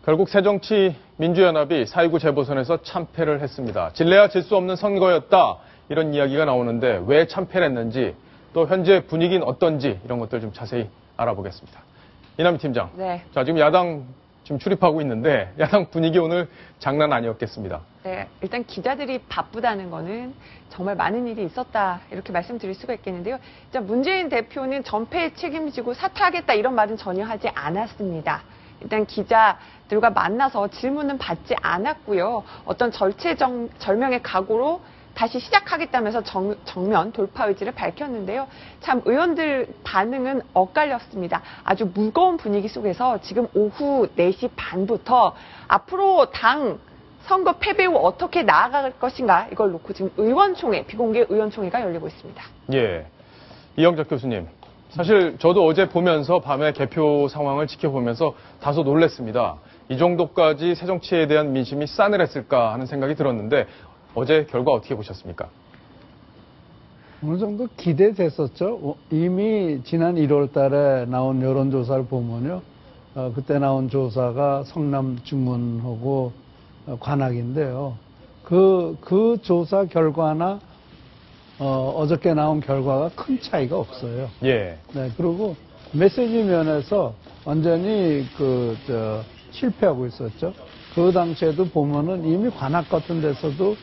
결국 새정치민주연합이 4.19 재보선에서 참패를 했습니다. 질래야 질 수 없는 선거였다 이런 이야기가 나오는데 왜 참패를 했는지 또 현재 분위기는 어떤지 이런 것들 좀 자세히 알아보겠습니다. 이남희 팀장. 네. 자, 지금 야당 지금 출입하고 있는데 야당 분위기 오늘 장난 아니었겠습니다. 네, 일단 기자들이 바쁘다는 거는 정말 많은 일이 있었다 이렇게 말씀드릴 수가 있겠는데요. 문재인 대표는 전패에 책임지고 사퇴하겠다 이런 말은 전혀 하지 않았습니다. 일단 기자들과 만나서 질문은 받지 않았고요. 어떤 절체절명의 각오로 다시 시작하겠다면서 정면 돌파 의지를 밝혔는데요. 참 의원들 반응은 엇갈렸습니다. 아주 무거운 분위기 속에서 지금 오후 4시 반부터 앞으로 당 선거 패배 후 어떻게 나아갈 것인가 이걸 놓고 지금 의원총회, 비공개 의원총회가 열리고 있습니다. 예, 이영작 교수님. 사실 저도 어제 보면서 밤에 개표 상황을 지켜보면서 다소 놀랐습니다. 이 정도까지 새정치에 대한 민심이 싸늘했을까 하는 생각이 들었는데 어제 결과 어떻게 보셨습니까? 어느 정도 기대됐었죠. 이미 지난 1월 달에 나온 여론조사를 보면요. 그때 나온 조사가 성남 중문하고 관악인데요. 그 조사 결과나 어저께 나온 결과가 큰 차이가 없어요. 예. 네, 그리고 메시지 면에서 완전히 실패하고 있었죠. 그 당시에도 보면은 이미 관악 같은 데서도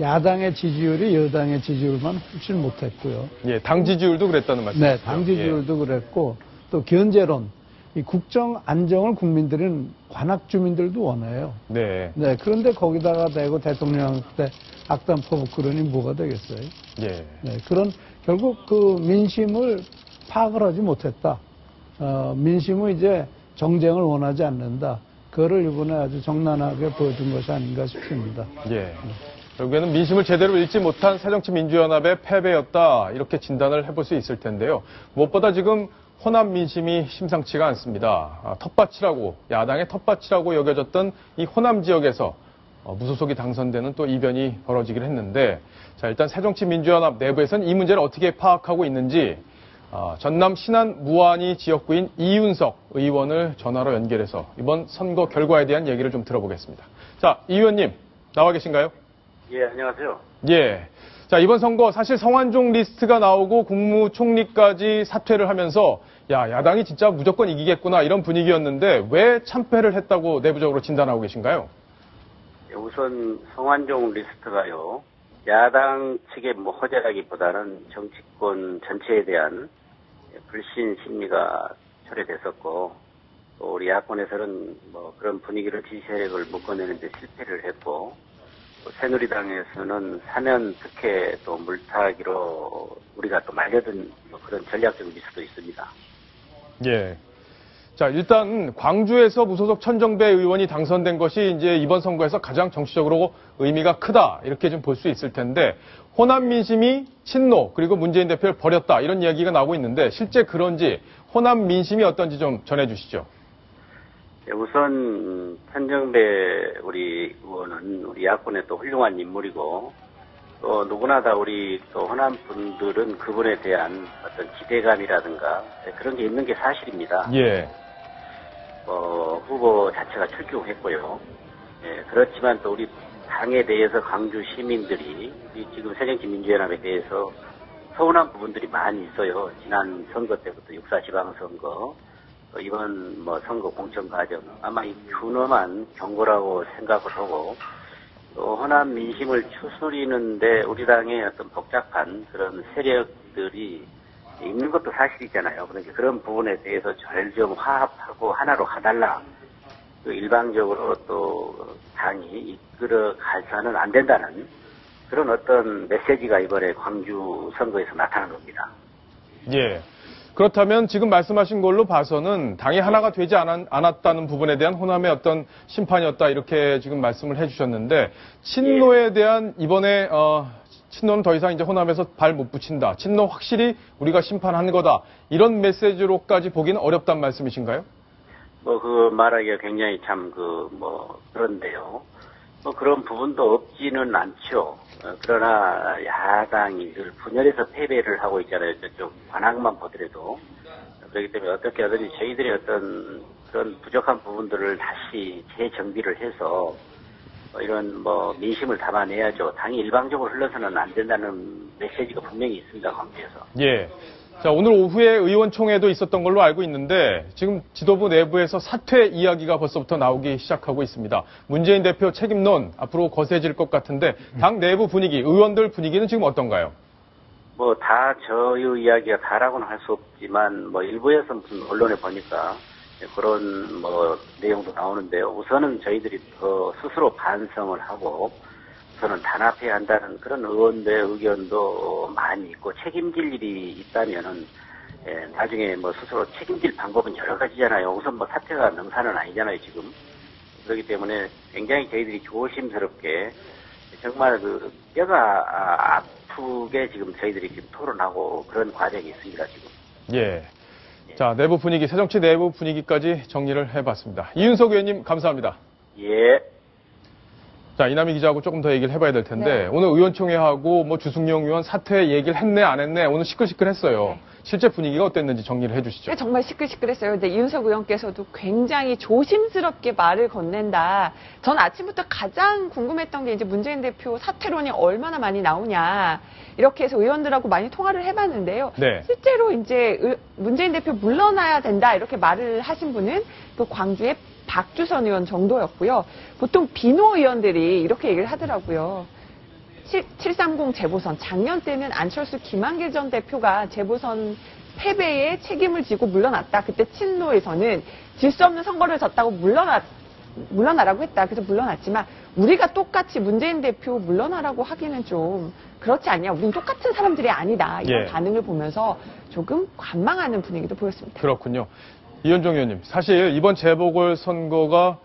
야당의 지지율이 여당의 지지율만 훨씬 못했고요. 예, 당 지지율도 그랬다는 말씀이시죠? 네, 당 지지율도 그랬고 또 견제론, 이 국정 안정을 국민들은 관악 주민들도 원해요. 네. 네, 그런데 거기다가 대고 대통령한테 악담 퍼붓고 그러니 뭐가 되겠어요? 예. 네, 결국 그 민심을 파악을 하지 못했다. 민심은 이제 정쟁을 원하지 않는다. 그거를 이번에 아주 정난하게 보여준 것이 아닌가 싶습니다. 예. 결국에는 민심을 제대로 읽지 못한 새정치민주연합의 패배였다. 이렇게 진단을 해볼 수 있을 텐데요. 무엇보다 지금 호남 민심이 심상치가 않습니다. 텃밭이라고, 야당의 텃밭이라고 여겨졌던 이 호남 지역에서 무소속이 당선되는 또 이변이 벌어지긴 했는데, 자, 일단 새정치민주연합 내부에서는 이 문제를 어떻게 파악하고 있는지, 전남 신안 무안이 지역구인 이윤석 의원을 전화로 연결해서 이번 선거 결과에 대한 얘기를 좀 들어보겠습니다. 자, 이 의원님, 나와 계신가요? 예, 안녕하세요. 예. 자, 이번 선거 사실 성완종 리스트가 나오고 국무총리까지 사퇴를 하면서 야당이 진짜 무조건 이기겠구나 이런 분위기였는데 왜 참패를 했다고 내부적으로 진단하고 계신가요? 예, 우선 성완종 리스트가요. 야당 측의 허재라기보다는 정치권 전체에 대한 불신 심리가 초래됐었고 또 우리 야권에서는 그런 분위기를 지지 세력을 묶어내는 데 실패를 했고 또 새누리당에서는 사면 특혜 또 물타기로 우리가 또 말려든 그런 전략적 미수도 있습니다. 예. 자, 일단 광주에서 무소속 천정배 의원이 당선된 것이 이제 이번 선거에서 가장 정치적으로 의미가 크다 이렇게 좀 볼 수 있을 텐데 호남 민심이 친노 그리고 문재인 대표를 버렸다 이런 이야기가 나오고 있는데 실제 그런지 호남 민심이 어떤지 좀 전해주시죠. 네, 우선 천정배 우리 의원은 우리 야권의 또 훌륭한 인물이고 또 누구나 다 우리 또 호남 분들은 그분에 대한 어떤 기대감이라든가 그런 게 있는 게 사실입니다. 예. 후보 자체가 출중했고요. 예, 그렇지만 또 우리 당에 대해서 광주 시민들이 지금 새정치민주연합에 대해서 서운한 부분들이 많이 있어요. 지난 선거 때부터 6.4 지방선거, 또 이번 선거 공천 과정 아마 이 준엄한 경고라고 생각을 하고 또 호남 민심을 추스리는데 우리 당의 어떤 복잡한 그런 세력들이 있는 것도 사실이잖아요. 그러니까 그런 부분에 대해서 잘 좀 화합하고 하나로 가달라. 또 일방적으로 또 당이 이끌어 가서는 안 된다는 그런 어떤 메시지가 이번에 광주 선거에서 나타난 겁니다. 예. 그렇다면 지금 말씀하신 걸로 봐서는 당이 하나가 되지 않았다는 부분에 대한 호남의 어떤 심판이었다 이렇게 지금 말씀을 해주셨는데 친노에 대한 이번에 친노는 더 이상 이제 호남에서 발 못 붙인다. 친노 확실히 우리가 심판한 거다. 이런 메시지로까지 보기는 어렵단 말씀이신가요? 그 말하기가 굉장히 참 그런데요. 그런 부분도 없지는 않죠. 그러나 야당이 늘 분열해서 패배를 하고 있잖아요. 저쪽 관악만 보더라도. 그렇기 때문에 어떻게 하든지 저희들의 어떤 그런 부족한 부분들을 다시 재정비를 해서 이런 민심을 담아내야죠. 당이 일방적으로 흘러서는 안 된다는 메시지가 분명히 있습니다. 광주에서. 예. 자, 오늘 오후에 의원총회도 있었던 걸로 알고 있는데 지금 지도부 내부에서 사퇴 이야기가 벌써부터 나오기 시작하고 있습니다. 문재인 대표 책임론 앞으로 거세질 것 같은데 당 내부 분위기, 의원들 분위기는 지금 어떤가요? 다 저의 이야기가 다라고는 할 수 없지만 일부에서 무슨 언론에 보니까 그런 내용도 나오는데요. 우선은 저희들이 더 스스로 반성을 하고 우선은 단합해야 한다는 그런 의원들의 의견도 많이 있고 책임질 일이 있다면은 나중에 스스로 책임질 방법은 여러 가지잖아요. 우선 사퇴가 능사는 아니잖아요, 지금. 그렇기 때문에 굉장히 저희들이 조심스럽게 정말 뼈가 아프게 지금 저희들이 지금 토론하고 그런 과정이 있습니다, 지금. 예. 자, 내부 분위기, 새정치 내부 분위기까지 정리를 해봤습니다. 이윤석 의원님, 감사합니다. 예. 자, 이남희 기자하고 조금 더 얘기를 해봐야 될 텐데, 네. 오늘 의원총회하고 주승용 의원 사퇴 얘기를 했네, 안 했네, 오늘 시끌시끌했어요. 네. 실제 분위기가 어땠는지 정리를 해주시죠. 정말 시끌시끌했어요. 근데 이윤석 의원께서도 굉장히 조심스럽게 말을 건넨다. 전 아침부터 가장 궁금했던 게 이제 문재인 대표 사퇴론이 얼마나 많이 나오냐. 이렇게 해서 의원들하고 많이 통화를 해봤는데요. 네. 실제로 이제 문재인 대표 물러나야 된다. 이렇게 말을 하신 분은 그 광주의 박주선 의원 정도였고요. 보통 비노 의원들이 이렇게 얘기를 하더라고요. 730 재보선, 작년 때는 안철수 김한길 전 대표가 재보선 패배에 책임을 지고 물러났다. 그때 친노에서는 질 수 없는 선거를 졌다고 물러나라고 했다. 그래서 물러났지만 우리가 똑같이 문재인 대표 물러나라고 하기는 좀 그렇지 않냐. 우린 똑같은 사람들이 아니다. 이런 예. 반응을 보면서 조금 관망하는 분위기도 보였습니다. 그렇군요. 이현종 의원님, 사실 이번 재보궐선거가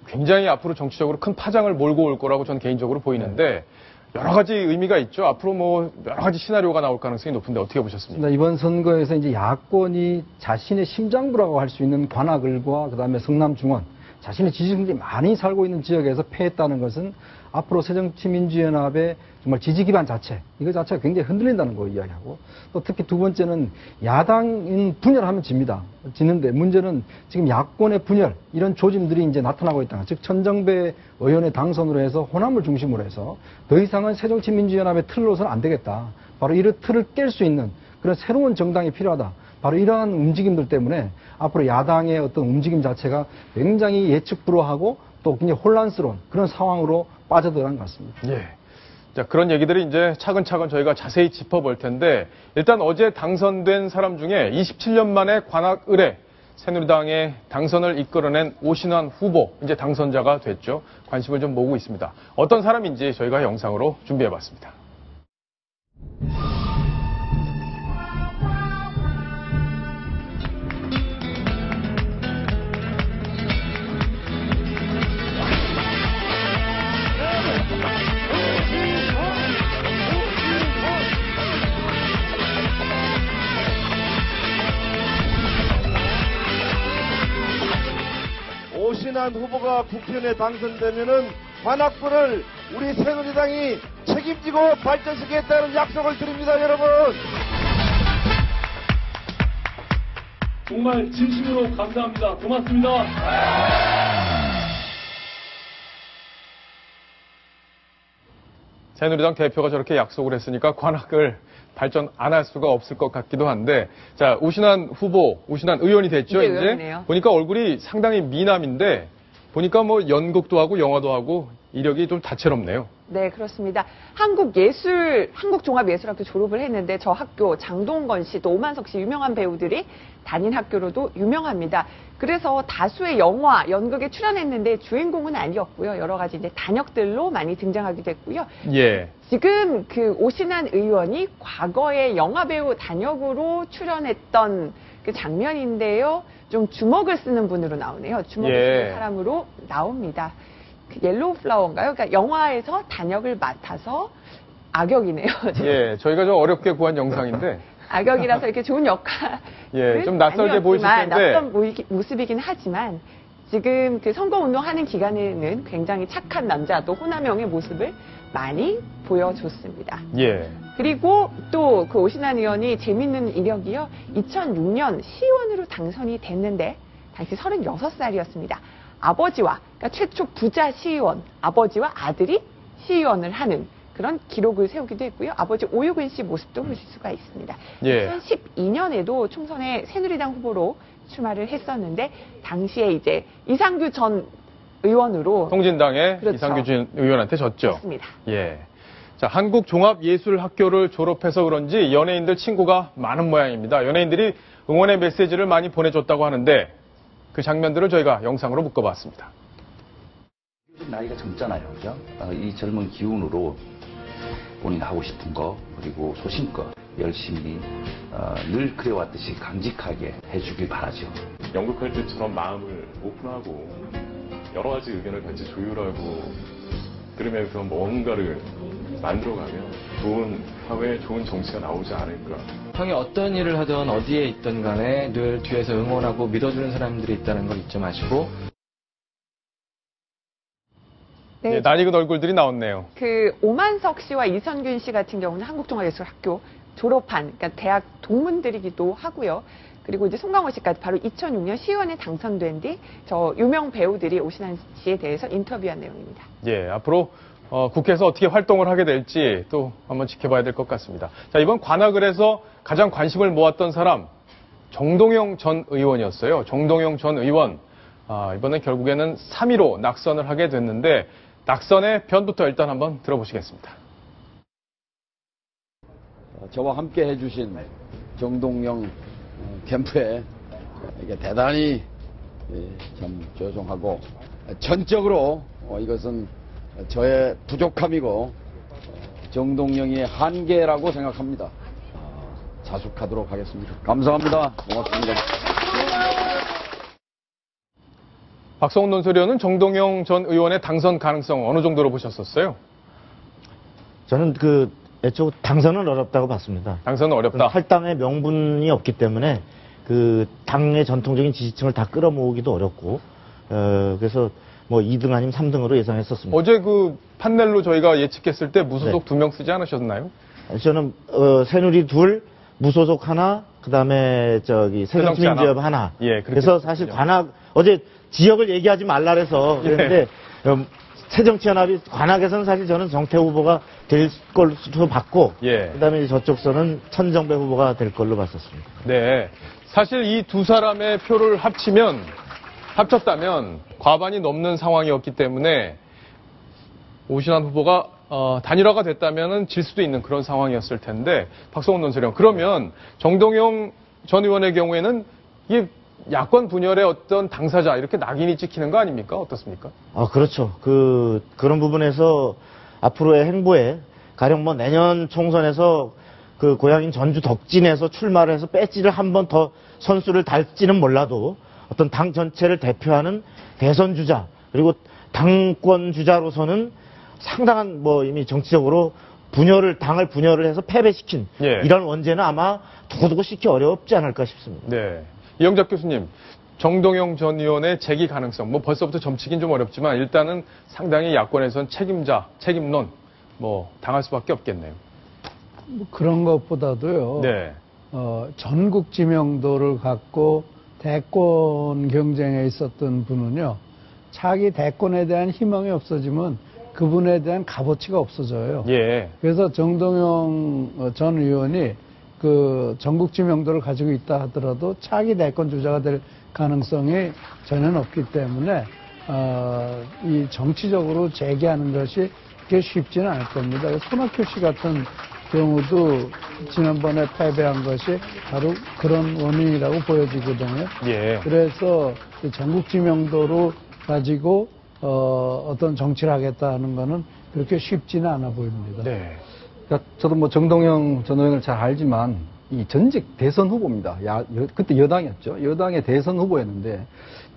굉장히 앞으로 정치적으로 큰 파장을 몰고 올 거라고 저는 개인적으로 보이는데 여러 가지 의미가 있죠. 앞으로 여러 가지 시나리오가 나올 가능성이 높은데 어떻게 보셨습니까? 이번 선거에서 이제 야권이 자신의 심장부라고 할 수 있는 관악을과 그다음에 성남중원, 자신의 지지층들이 많이 살고 있는 지역에서 패했다는 것은 앞으로 새정치민주연합의 정말 지지 기반 자체, 이거 자체가 굉장히 흔들린다는 거 이야기하고, 또 특히 두 번째는 야당인 분열하면 집니다. 지는데 문제는 지금 야권의 분열, 이런 조짐들이 이제 나타나고 있다는 것. 즉 천정배 의원의 당선으로 해서 호남을 중심으로 해서 더 이상은 새정치민주연합의 틀로서는 안 되겠다. 바로 이런 틀을 깰 수 있는 그런 새로운 정당이 필요하다. 바로 이러한 움직임들 때문에 앞으로 야당의 어떤 움직임 자체가 굉장히 예측 불허하고 또 굉장히 혼란스러운 그런 상황으로 빠져들어간 것 같습니다. 예. 자, 그런 얘기들이 이제 차근차근 저희가 자세히 짚어볼 텐데, 일단 어제 당선된 사람 중에 27년 만에 관악을에 새누리당의 당선을 이끌어낸 오신환 후보, 이제 당선자가 됐죠. 관심을 좀 모으고 있습니다. 어떤 사람인지 저희가 영상으로 준비해봤습니다. 오신환 후보가 국회의원에 당선되면은 관악구를 우리 새누리당이 책임지고 발전시키겠다는 약속을 드립니다, 여러분. 정말 진심으로 감사합니다. 고맙습니다. 새누리당 대표가 저렇게 약속을 했으니까 관악을 발전 안 할 수가 없을 것 같기도 한데, 자, 오신환 후보, 오신환 의원이 됐죠, 이제 이제. 의원이네요. 보니까 얼굴이 상당히 미남인데, 보니까 연극도 하고 영화도 하고 이력이 좀 다채롭네요. 네, 그렇습니다. 한국종합예술학교 졸업을 했는데 저 학교 장동건 씨, 또 오만석 씨 유명한 배우들이 다닌 학교로도 유명합니다. 그래서 다수의 영화, 연극에 출연했는데 주인공은 아니었고요. 여러 가지 이제 단역들로 많이 등장하기도 했고요. 예. 지금 그 오신환 의원이 과거에 영화배우 단역으로 출연했던 그 장면인데요. 좀 주먹을 쓰는 분으로 나오네요. 주먹을 예. 쓰는 사람으로 나옵니다. 그 옐로우 플라워인가요? 그러니까 영화에서 단역을 맡아서 악역이네요. 예, 저희가 좀 어렵게 구한 영상인데, 악역이라서 이렇게 좋은 역할. 예, 좀 낯설게 보이실 텐데. 낯선 모습이긴 하지만 지금 그 선거운동하는 기간에는 굉장히 착한 남자, 또 호남형의 모습을 많이 보여줬습니다. 예. 그리고 또 그 오신환 의원이 재밌는 이력이요. 2006년 시의원으로 당선이 됐는데 당시 36살이었습니다. 아버지와, 그러니까 최초 부자 시의원, 아버지와 아들이 시의원을 하는 그런 기록을 세우기도 했고요. 아버지 오유근 씨 모습도 보실 수가 있습니다. 예. 2012년에도 총선에 새누리당 후보로 출마를 했었는데 당시에 이제 이상규 전 의원으로 통진당의 그렇죠. 이상규 전 의원한테 졌죠. 했습니다. 예. 자, 한국종합예술학교를 졸업해서 그런지 연예인들 친구가 많은 모양입니다. 연예인들이 응원의 메시지를 많이 보내줬다고 하는데 그 장면들을 저희가 영상으로 묶어봤습니다. 나이가 젊잖아요, 그죠? 이 젊은 기운으로 본인 하고 싶은 거 그리고 소신껏 열심히 늘 그래왔듯이 강직하게 해주길 바라죠. 연극할 때처럼 마음을 오픈하고 여러 가지 의견을 같이 조율하고 그러면서 뭔가를 만들어가면 좋은 사회, 좋은 정치가 나오지 않을까. 형이 어떤 일을 하든 어디에 있든 간에 늘 뒤에서 응원하고 믿어주는 사람들이 있다는 걸 잊지 마시고. 네, 낯익은 얼굴들이 나왔네요. 그 오만석 씨와 이선균 씨 같은 경우는 한국종합예술학교 졸업한, 그러니까 대학 동문들이기도 하고요. 그리고 이제 송강호 씨까지 바로 2006년 시의원에 당선된 뒤 저 유명 배우들이 오신환 씨에 대해서 인터뷰한 내용입니다. 예, 앞으로 국회에서 어떻게 활동을 하게 될지 또 한번 지켜봐야 될 것 같습니다. 자, 이번 관악을 해서 가장 관심을 모았던 사람 정동영 전 의원이었어요. 정동영 전 의원 이번에 결국에는 3위로 낙선을 하게 됐는데 낙선의 변부터 일단 한번 들어보시겠습니다. 저와 함께 해주신 정동영 캠프에 이게 대단히 참 죄송하고 전적으로 이것은 저의 부족함이고 정동영의 한계라고 생각합니다. 자숙하도록 하겠습니다. 감사합니다. 고맙습니다. 박성훈 논설위원은 정동영 전 의원의 당선 가능성 어느 정도로 보셨었어요? 저는 애초 당선은 어렵다고 봤습니다. 당선은 어렵다. 할당의 명분이 없기 때문에 그 당의 전통적인 지지층을 다 끌어모으기도 어렵고 그래서 뭐 2등 아니면 3등으로 예상했었습니다. 어제 그 판넬로 저희가 예측했을 때 무소속 2명 쓰지 않으셨나요? 저는 새누리 2, 무소속 하나, 그다음에 새정치민주연합 하나. 예, 그래서 사실 관악 어제 지역을 얘기하지 말라 그래서 그랬는데 새정치연합이 관악에서는 사실 저는 정태 후보가 될 걸로 봤고 그다음에 저쪽 선은 천정배 후보가 될 걸로 봤었습니다. 네, 사실 이 두 사람의 표를 합쳤다면 과반이 넘는 상황이었기 때문에 오신환 후보가 단일화가 됐다면 질 수도 있는 그런 상황이었을 텐데 박성훈 논설위원, 그러면 정동영 전 의원의 경우에는 이 야권 분열의 어떤 당사자 이렇게 낙인이 찍히는 거 아닙니까? 어떻습니까? 그렇죠. 그런 부분에서 앞으로의 행보에 가령 뭐 내년 총선에서 그 고향인 전주 덕진에서 출마를 해서 배지를 한 번 더 선수를 달지는 몰라도 어떤 당 전체를 대표하는 대선 주자 그리고 당권 주자로서는 상당한 뭐 이미 정치적으로 당을 분열을 해서 패배시킨 이런 원죄는 아마 두고두고 씻기 어렵지 않을까 싶습니다. 네. 이영작 교수님, 정동영 전 의원의 재기 가능성, 뭐 벌써부터 점치긴 좀 어렵지만 일단은 상당히 야권에선 책임론, 뭐 당할 수밖에 없겠네요. 뭐 그런 것보다도요. 네. 전국 지명도를 갖고 대권 경쟁에 있었던 분은요. 자기 대권에 대한 희망이 없어지면 그분에 대한 값어치가 없어져요. 예. 그래서 정동영 전 의원이 그 전국 지명도를 가지고 있다 하더라도 차기 대권 주자가 될 가능성이 전혀 없기 때문에 이 정치적으로 재기하는 것이 그렇게 쉽지는 않을 겁니다. 손학규 씨 같은 경우도 지난번에 패배한 것이 바로 그런 원인이라고 보여지거든요. 예. 그래서 전국 지명도로 가지고 어떤 정치를 하겠다는 거는 그렇게 쉽지는 않아 보입니다. 네. 그러니까 저도 뭐 정동영 전 의원을 잘 알지만 이 전직 대선 후보입니다. 그때 여당이었죠. 여당의 대선 후보였는데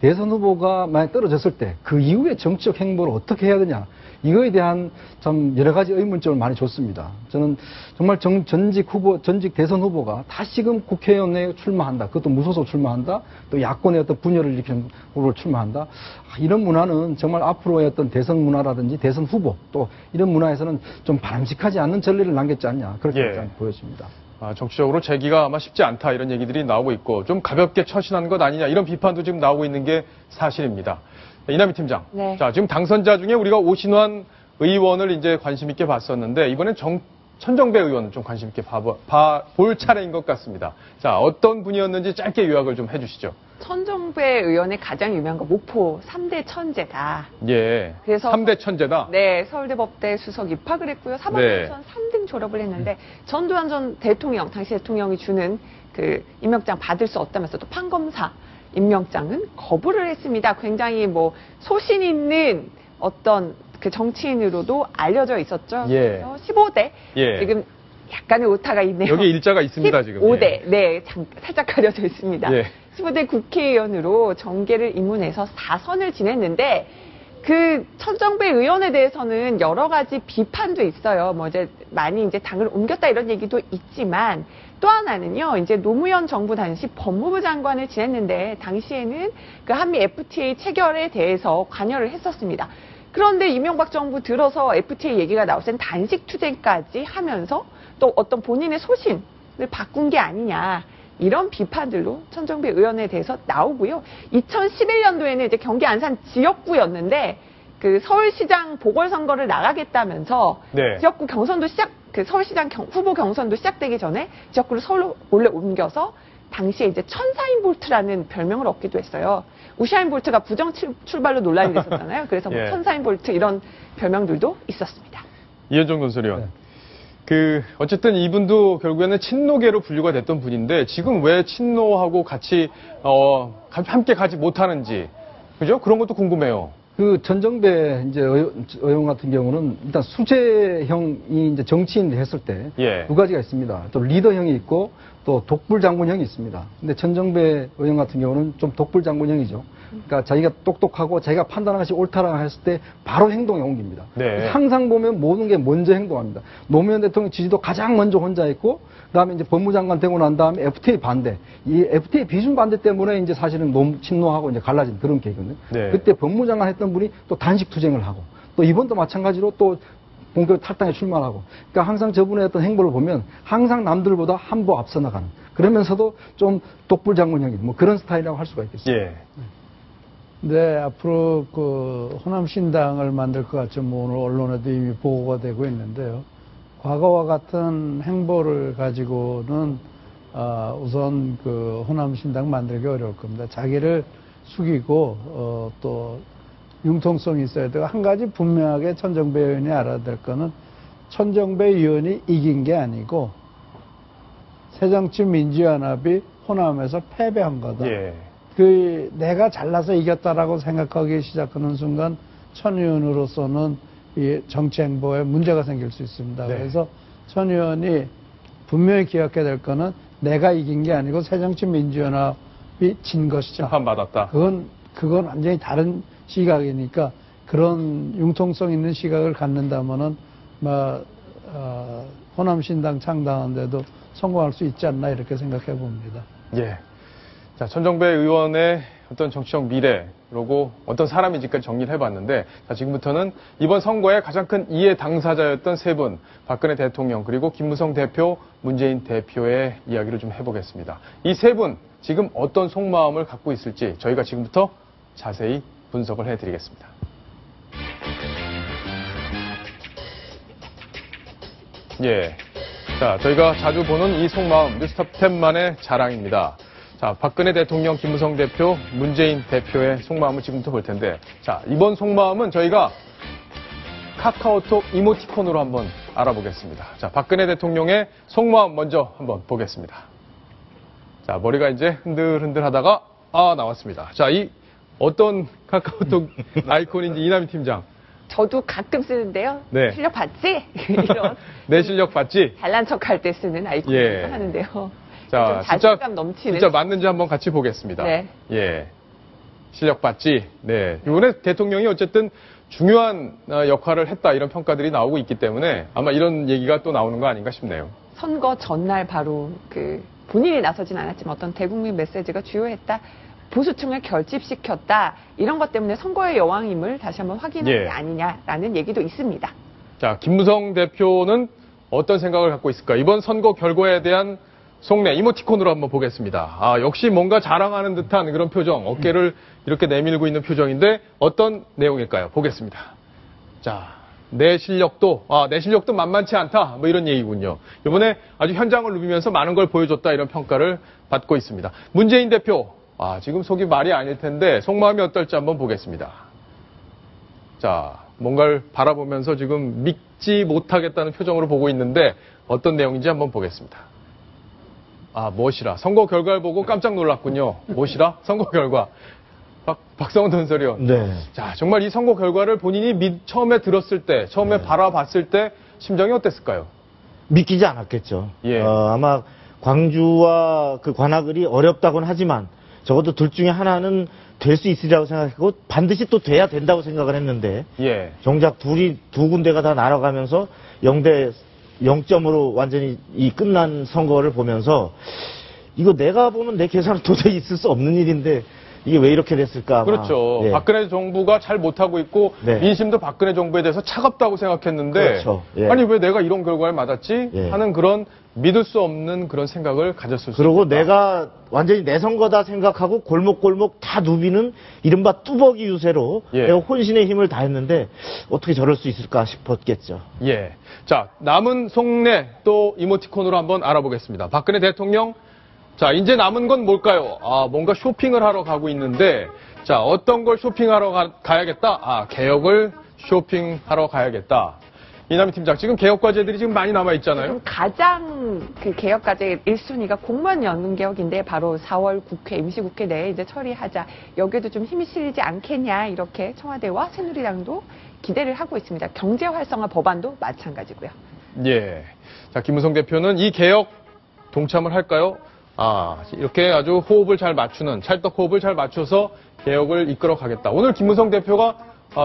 대선 후보가 만약 떨어졌을 때 그 이후에 정치적 행보를 어떻게 해야 되냐 이거에 대한 참 여러 가지 의문점을 많이 줬습니다. 저는 정말 전직 대선 후보가 다시금 국회의원에 출마한다. 그것도 무소속 출마한다. 또 야권의 어떤 분열을 일으키는 후보를 출마한다. 이런 문화는 정말 앞으로의 어떤 대선 문화라든지 대선 후보 또 이런 문화에서는 좀 바람직하지 않는 전례를 남겼지 않냐. 그렇게 보여집니다. 정치적으로 재기가 아마 쉽지 않다 이런 얘기들이 나오고 있고 좀 가볍게 처신한 것 아니냐 이런 비판도 지금 나오고 있는 게 사실입니다. 이남희 팀장. 네. 자, 지금 당선자 중에 우리가 오신환 의원을 이제 관심 있게 봤었는데 이번엔 천정배 의원을 좀 관심 있게 볼 차례인 것 같습니다. 자, 어떤 분이었는지 짧게 요약을 좀 해주시죠. 천정배 의원의 가장 유명한 건 목포 3대 천재다. 예. 그래서 3대 천재다? 네, 서울대 법대 수석 입학을 했고요. 사법연수원 3등 졸업을 했는데 전두환 전 대통령, 당시 대통령이 주는 그 임명장 받을 수 없다면서 또 판검사 임명장은 거부를 했습니다. 굉장히 뭐 소신 있는 어떤 그 정치인으로도 알려져 있었죠. 예. 그래서 15대 예. 지금 약간의 오타가 있네요. 여기 일자가 있습니다, 지금. 15대 예. 네, 살짝 가려져 있습니다. 예. 15대 국회의원으로 정계를 입문해서 4선을 지냈는데 그 천정배 의원에 대해서는 여러 가지 비판도 있어요. 뭐 이제 많이 이제 당을 옮겼다 이런 얘기도 있지만 또 하나는요. 이제 노무현 정부 당시 법무부 장관을 지냈는데 당시에는 그 한미 FTA 체결에 대해서 관여를 했었습니다. 그런데 이명박 정부 들어서 FTA 얘기가 나올 땐 단식 투쟁까지 하면서 또 어떤 본인의 소신을 바꾼 게 아니냐. 이런 비판들로 천정배 의원에 대해서 나오고요. 2011년도에는 이제 경기 안산 지역구였는데 그 서울시장 보궐선거를 나가겠다면서 네. 지역구 경선도 그 서울시장 후보 경선도 시작되기 전에 지역구를 서울로 몰래 옮겨서 당시에 이제 천사인 볼트라는 별명을 얻기도 했어요. 우샤인 볼트가 부정 출발로 논란이 됐었잖아요. 그래서 뭐 예. 천사인 볼트 이런 별명들도 있었습니다. 이현종 논설위원. 어쨌든 이분도 결국에는 친노계로 분류가 됐던 분인데 지금 왜 친노하고 같이, 함께 가지 못하는지. 그죠? 그런 것도 궁금해요. 그 천정배 이제 의원 같은 경우는 일단 수재형이 이제 정치인을 했을 때 예. 두 가지가 있습니다. 또 리더형이 있고 또 독불장군형이 있습니다. 근데 천정배 의원 같은 경우는 좀 독불장군형이죠. 그러니까 자기가 똑똑하고 자기가 판단한 것이 옳다라고 했을 때 바로 행동에 옮깁니다. 네. 항상 보면 모든 게 먼저 행동합니다. 노무현 대통령 지지도 가장 먼저 혼자 했고, 그다음에 이제 법무장관 되고 난 다음에 FTA 반대, 이 FTA 비준 반대 때문에 이제 사실은 친노하고 이제 갈라진 그런 계기거든요. 네. 그때 법무장관 했던 분이 또 단식 투쟁을 하고, 또 이번도 마찬가지로 또 본격 탈당에 출마하고, 그러니까 항상 저분의 어떤 행보를 보면 항상 남들보다 한 보 앞서 나가는, 그러면서도 좀 독불장군형인 뭐 그런 스타일이라고 할 수가 있겠습니다. 예. 네, 앞으로 그 호남신당을 만들 것 같죠. 뭐 오늘 언론에도 이미 보고가 되고 있는데요. 과거와 같은 행보를 가지고는 우선 그 호남신당 만들기 어려울 겁니다. 자기를 숙이고 또 융통성이 있어야 되고, 한 가지 분명하게 천정배 의원이 알아야 될 거는 천정배 의원이 이긴 게 아니고 새정치민주연합이 호남에서 패배한 거다. 예. 내가 잘나서 이겼다라고 생각하기 시작하는 순간 천 의원으로서는 이 정치 행보에 문제가 생길 수 있습니다. 네. 그래서 천 의원이 분명히 기억해야 될 거는 내가 이긴 게 아니고 새정치민주연합이 진 것이다. 심판받았다. 그건 완전히 다른 시각이니까 그런 융통성 있는 시각을 갖는다면은 호남신당 창당하는데도 성공할 수 있지 않나 이렇게 생각해 봅니다. 예. 자, 천정배 의원의 어떤 정치적 미래, 그리고 어떤 사람인지까지 정리를 해봤는데, 자, 지금부터는 이번 선거의 가장 큰 이해 당사자였던 세 분, 박근혜 대통령, 그리고 김무성 대표, 문재인 대표의 이야기를 좀 해보겠습니다. 이 세 분, 지금 어떤 속마음을 갖고 있을지 저희가 지금부터 자세히 분석을 해드리겠습니다. 예. 자, 저희가 자주 보는 이 속마음, 뉴스톱 10만의 자랑입니다. 자, 박근혜 대통령, 김무성 대표, 문재인 대표의 속마음을 지금부터 볼 텐데, 자, 이번 속마음은 저희가 카카오톡 이모티콘으로 한번 알아보겠습니다. 자, 박근혜 대통령의 속마음 먼저 한번 보겠습니다. 자, 머리가 이제 흔들흔들 하다가, 나왔습니다. 자, 이 어떤 카카오톡 아이콘인지 이남희 팀장. 저도 가끔 쓰는데요. 네. 실력 봤지? 이런. 내 실력 봤지? 잘난 척할 때 쓰는 아이콘을 예. 하는데요. 자, 자신감 넘치는. 진짜 맞는지 한번 같이 보겠습니다. 네. 예. 실력 봤지? 네. 이번에 대통령이 어쨌든 중요한 역할을 했다 이런 평가들이 나오고 있기 때문에 아마 이런 얘기가 또 나오는 거 아닌가 싶네요. 선거 전날 바로 그 본인이 나서진 않았지만 어떤 대국민 메시지가 주요했다. 보수층을 결집시켰다. 이런 것 때문에 선거의 여왕임을 다시 한번 확인한 게 아니냐라는 얘기도 있습니다. 자, 김무성 대표는 어떤 생각을 갖고 있을까? 이번 선거 결과에 대한 속내 이모티콘으로 한번 보겠습니다. 역시 뭔가 자랑하는 듯한 그런 표정, 어깨를 이렇게 내밀고 있는 표정인데 어떤 내용일까요? 보겠습니다. 자, 내 실력도 만만치 않다. 뭐 이런 얘기군요. 이번에 아주 현장을 누비면서 많은 걸 보여줬다 이런 평가를 받고 있습니다. 문재인 대표, 지금 속이 말이 아닐 텐데 속마음이 어떨지 한번 보겠습니다. 자, 뭔가를 바라보면서 지금 믿지 못하겠다는 표정으로 보고 있는데 어떤 내용인지 한번 보겠습니다. 무엇이라. 선거 결과를 보고 깜짝 놀랐군요. 무엇이라? 선거 결과. 박성원 논설위원. 네. 자, 정말 이 선거 결과를 본인이 처음에 들었을 때, 처음에 바라봤을 때 심정이 어땠을까요? 믿기지 않았겠죠. 예. 아마 광주와 그 관악을이 어렵다고는 하지만 적어도 둘 중에 하나는 될 수 있으리라고 생각했고 반드시 또 돼야 된다고 생각을 했는데 예. 정작 두 군데가 다 날아가면서 0.0으로 완전히 끝난 선거를 보면서 이거 내가 보면 내 계산은 도저히 있을 수 없는 일인데 이게 왜 이렇게 됐을까? 아마. 그렇죠. 예. 박근혜 정부가 잘 못하고 있고 네. 민심도 박근혜 정부에 대해서 차갑다고 생각했는데 그렇죠. 예. 아니 왜 내가 이런 결과를 맞았지? 예. 하는 그런 믿을 수 없는 그런 생각을 가졌을 수 그리고 있다. 내가 완전히 내 선거다 생각하고 골목골목 다 누비는 이른바 뚜벅이 유세로 예. 내가 혼신의 힘을 다했는데 어떻게 저럴 수 있을까 싶었겠죠. 예. 자, 남은 속내 또 이모티콘으로 한번 알아보겠습니다. 박근혜 대통령, 자, 이제 남은 건 뭘까요? 뭔가 쇼핑을 하러 가고 있는데, 자, 어떤 걸 쇼핑하러 가야겠다? 개혁을 쇼핑하러 가야겠다. 이남희 팀장, 지금 개혁 과제들이 지금 많이 남아 있잖아요. 지금 가장 그 개혁 과제 1순위가 공무원 연금 개혁인데 바로 4월 국회 임시국회 내에 이제 처리하자. 여기에도 좀 힘이 실리지 않겠냐 이렇게 청와대와 새누리당도 기대를 하고 있습니다. 경제 활성화 법안도 마찬가지고요. 예. 자, 김무성 대표는 이 개혁 동참을 할까요? 이렇게 아주 호흡을 잘 맞추는 찰떡 호흡을 잘 맞춰서 개혁을 이끌어 가겠다. 오늘 김무성 대표가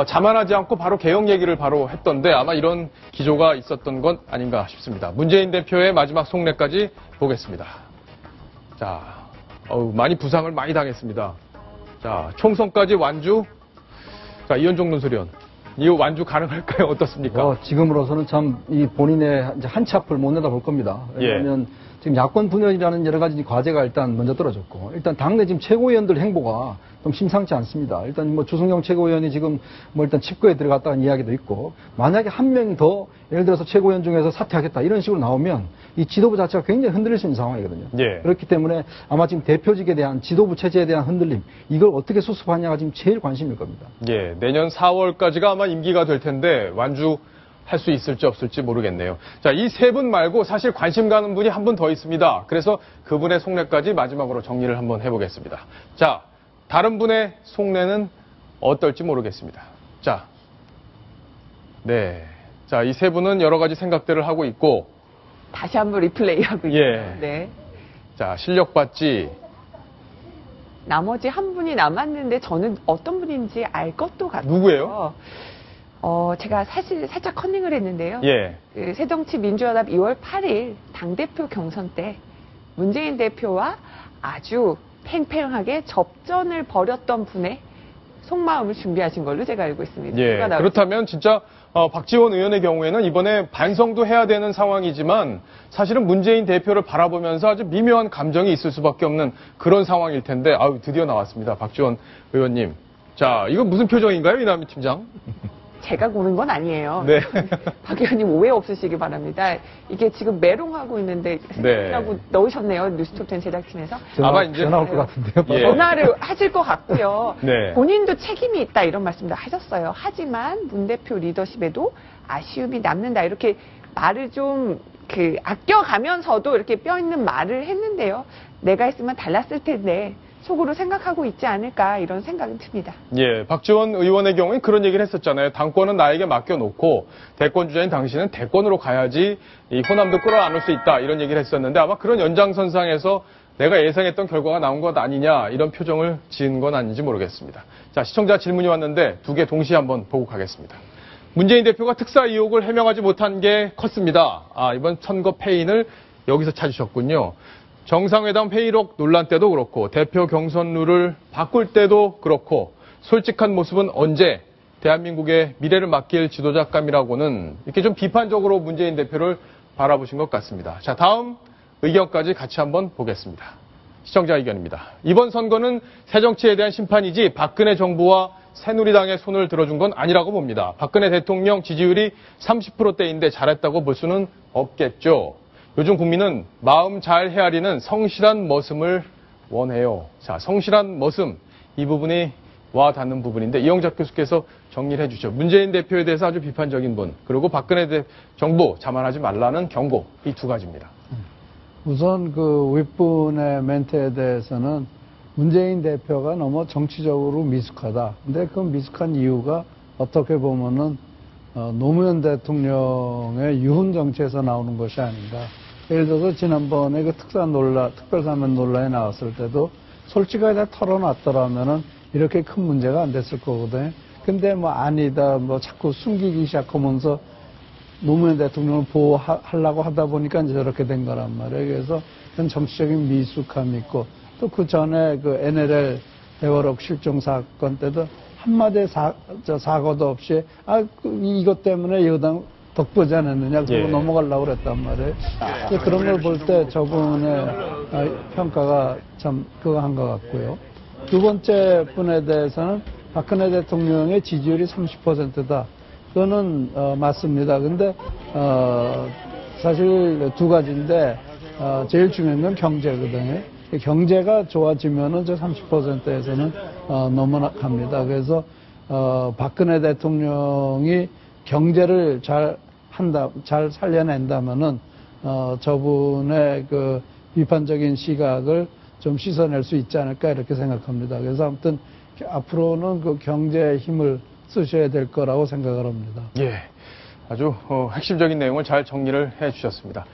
자만하지 않고 바로 개혁 얘기를 바로 했던데 아마 이런 기조가 있었던 건 아닌가 싶습니다. 문재인 대표의 마지막 속내까지 보겠습니다. 자, 많이 부상을 많이 당했습니다. 자, 총선까지 완주. 자, 이현종 논설위원. 이 완주 가능할까요? 어떻습니까? 지금으로서는 참 이 본인의 이제 한치 앞을 못 내다 볼 겁니다. 왜냐하면 지금 야권 분열이라는 여러 가지 과제가 일단 먼저 떨어졌고, 일단 당내 지금 최고위원들 행보가 좀 심상치 않습니다. 일단 뭐 주승용 최고위원이 지금 뭐 일단 칩거에 들어갔다는 이야기도 있고, 만약에 한 명이 더 예를 들어서 최고위원 중에서 사퇴하겠다 이런 식으로 나오면 이 지도부 자체가 굉장히 흔들릴 수 있는 상황이거든요. 예. 그렇기 때문에 아마 지금 대표직에 대한 지도부 체제에 대한 흔들림, 이걸 어떻게 수습하냐가 지금 제일 관심일 겁니다. 예, 내년 4월까지가 아마 임기가 될 텐데 완주 할 수 있을지 없을지 모르겠네요. 자, 이 세 분 말고 사실 관심 가는 분이 한 분 더 있습니다. 그래서 그분의 속내까지 마지막으로 정리를 한번 해보겠습니다. 자, 다른 분의 속내는 어떨지 모르겠습니다. 자, 네. 자, 이 세 분은 여러 가지 생각들을 하고 있고. 다시 한번 리플레이하고 있고요. 예. 네. 자, 실력 봤지. 나머지 한 분이 남았는데 저는 어떤 분인지 알 것도 같아요. 누구예요? 제가 사실 살짝 컨닝을 했는데요. 예. 그 새정치민주연합 2월 8일 당대표 경선 때 문재인 대표와 아주 팽팽하게 접전을 벌였던 분의 속마음을 준비하신 걸로 제가 알고 있습니다. 예. 그렇다면 진짜 박지원 의원의 경우에는 이번에 반성도 해야 되는 상황이지만 사실은 문재인 대표를 바라보면서 아주 미묘한 감정이 있을 수밖에 없는 그런 상황일 텐데 드디어 나왔습니다. 박지원 의원님. 자, 이거 무슨 표정인가요, 이남희 팀장? 제가 고른 건 아니에요. 네. 박 의원님 오해 없으시기 바랍니다. 이게 지금 메롱하고 있는데 라고 넣으셨네요. 뉴스톱10 제작진에서. 아마 이제 전화 올 것 같은데요. 예. 전화를 하실 것 같고요. 네. 본인도 책임이 있다 이런 말씀도 하셨어요. 하지만 문 대표 리더십에도 아쉬움이 남는다 이렇게 말을 좀 아껴가면서도 이렇게 뼈 있는 말을 했는데요. 내가 했으면 달랐을 텐데. 속으로 생각하고 있지 않을까 이런 생각이 듭니다. 예, 박지원 의원의 경우에 그런 얘기를 했었잖아요. 당권은 나에게 맡겨놓고 대권 주자인 당신은 대권으로 가야지 이 호남도 끌어안을 수 있다 이런 얘기를 했었는데 아마 그런 연장선상에서 내가 예상했던 결과가 나온 것 아니냐 이런 표정을 지은 건 아닌지 모르겠습니다. 자, 시청자 질문이 왔는데 두 개 동시에 한번 보고 가겠습니다. 문재인 대표가 특사 의혹을 해명하지 못한 게 컸습니다. 이번 선거 패인을 여기서 찾으셨군요. 정상회담 회의록 논란 때도 그렇고 대표 경선 룰을 바꿀 때도 그렇고 솔직한 모습은 언제 대한민국의 미래를 맡길 지도자감이라고는 이렇게 좀 비판적으로 문재인 대표를 바라보신 것 같습니다. 자, 다음 의견까지 같이 한번 보겠습니다. 시청자 의견입니다. 이번 선거는 새정치에 대한 심판이지 박근혜 정부와 새누리당의 손을 들어준 건 아니라고 봅니다. 박근혜 대통령 지지율이 30%대인데 잘했다고 볼 수는 없겠죠. 요즘 국민은 마음 잘 헤아리는 성실한 머슴을 원해요. 자, 성실한 머슴, 이 부분이 와 닿는 부분인데 이영작 교수께서 정리를 해주죠. 문재인 대표에 대해서 아주 비판적인 분, 그리고 박근혜 정부 자만하지 말라는 경고, 이 두 가지입니다. 우선 그 윗분의 멘트에 대해서는 문재인 대표가 너무 정치적으로 미숙하다. 근데 그 미숙한 이유가 어떻게 보면은 노무현 대통령의 유훈 정치에서 나오는 것이 아닌가. 예를 들어서 지난번에 그 특별사면 논란이 나왔을 때도 솔직하게 털어놨더라면은 이렇게 큰 문제가 안 됐을 거거든요. 근데 뭐 아니다, 뭐 자꾸 숨기기 시작하면서 노무현 대통령을 보호하려고 하다 보니까 이제 저렇게 된 거란 말이에요. 그래서 그런 정치적인 미숙함이 있고 또 그 전에 그 NLL 대화록 실종 사건 때도 한마디의 사과도 없이 이것 때문에 여당 덕보지 않았느냐 그러고 넘어가려고 그랬단 말이에요. 그런 걸 볼 때 저분의 평가가 참 그거 한 것 같고요. 두 번째 분에 대해서는 박근혜 대통령의 지지율이 30%다. 그거는 맞습니다. 근데 사실 두 가지인데 제일 중요한 건 경제거든요. 경제가 좋아지면은 저 30%에서는 넘어갑니다. 그래서 박근혜 대통령이 경제를 잘 살려낸다면은 저분의 그 비판적인 시각을 좀 씻어낼 수 있지 않을까 이렇게 생각합니다. 그래서 아무튼 앞으로는 그 경제의 힘을 쓰셔야 될 거라고 생각을 합니다. 예, 아주 핵심적인 내용을 잘 정리를 해주셨습니다.